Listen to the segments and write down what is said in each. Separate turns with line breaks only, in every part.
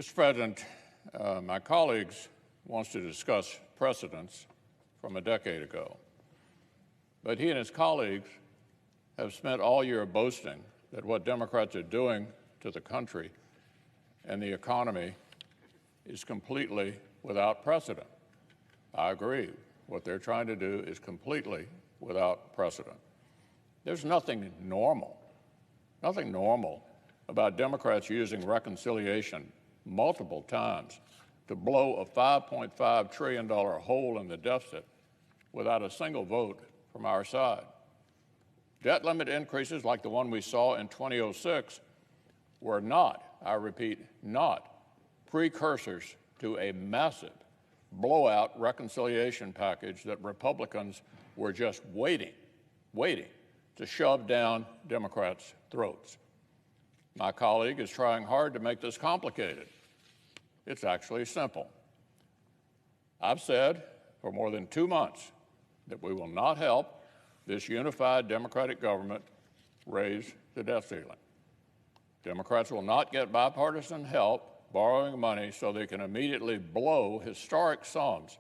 Mr. President, my colleagues wants to discuss precedents from a decade ago. But he and his colleagues have spent all year boasting that what Democrats are doing to the country and the economy is completely without precedent. I agree. What they're trying to do is completely without precedent. There's nothing normal about Democrats using reconciliation multiple times to blow a $5.5 trillion hole in the deficit without a single vote from our side. Debt limit increases like the one we saw in 2006 were not, I repeat, not precursors to a massive blowout reconciliation package that Republicans were just waiting to shove down Democrats' throats. My colleague is trying hard to make this complicated. It's actually simple. I've said for more than 2 months that we will not help this unified Democratic government raise the debt ceiling. Democrats will not get bipartisan help borrowing money so they can immediately blow historic sums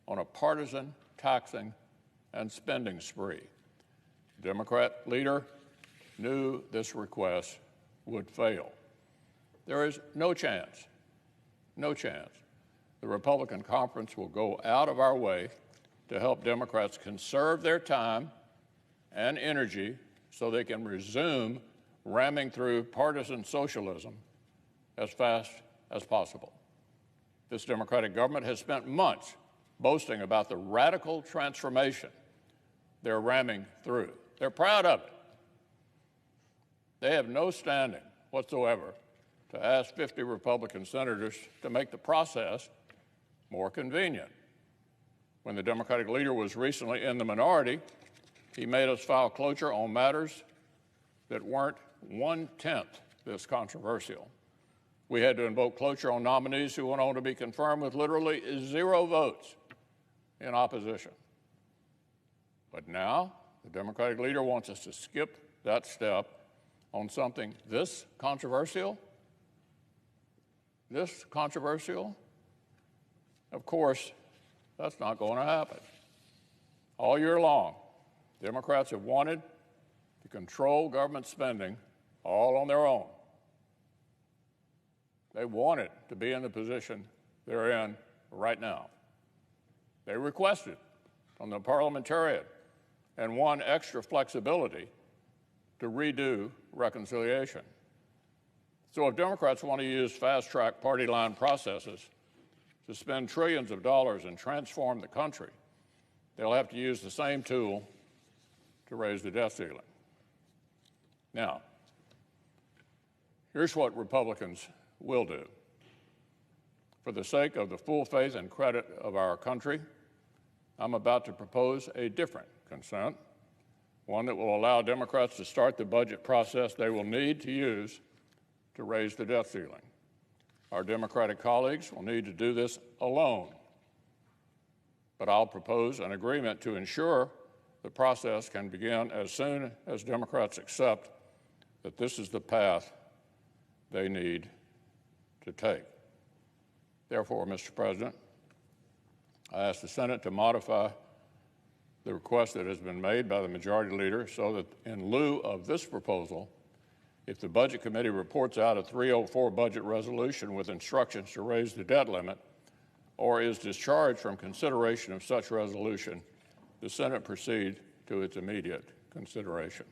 on a partisan taxing and spending spree. The Democrat leader knew this request would fail. There is no chance the Republican conference will go out of our way to help Democrats conserve their time and energy so they can resume ramming through partisan socialism as fast as possible. This Democratic government has spent months boasting about the radical transformation they're ramming through. They're proud of it. They have no standing whatsoever to ask 50 Republican senators to make the process more convenient. When the Democratic leader was recently in the minority, he made us file cloture on matters that weren't 1/10 this controversial. We had to invoke cloture on nominees who went on to be confirmed with literally 0 votes in opposition. But now, the Democratic leader wants us to skip that step on something this controversial? Of course, that's not going to happen. All year long, Democrats have wanted to control government spending all on their own. They wanted to be in the position they're in right now. They requested from the parliamentarian and won extra flexibility to redo reconciliation. So if Democrats want to use fast-track party line processes to spend trillions of dollars and transform the country, they'll have to use the same tool to raise the debt ceiling. Now, here's what Republicans will do. For the sake of the full faith and credit of our country, I'm about to propose a different consent, one that will allow Democrats to start the budget process they will need to use to raise the debt ceiling. Our Democratic colleagues will need to do this alone, but I'll propose an agreement to ensure the process can begin as soon as Democrats accept that this is the path they need to take. Therefore, Mr. President, I ask the Senate to modify the request that has been made by the majority leader so that in lieu of this proposal, if the Budget Committee reports out a 304 budget resolution with instructions to raise the debt limit or is discharged from consideration of such resolution, the Senate proceed to its immediate consideration.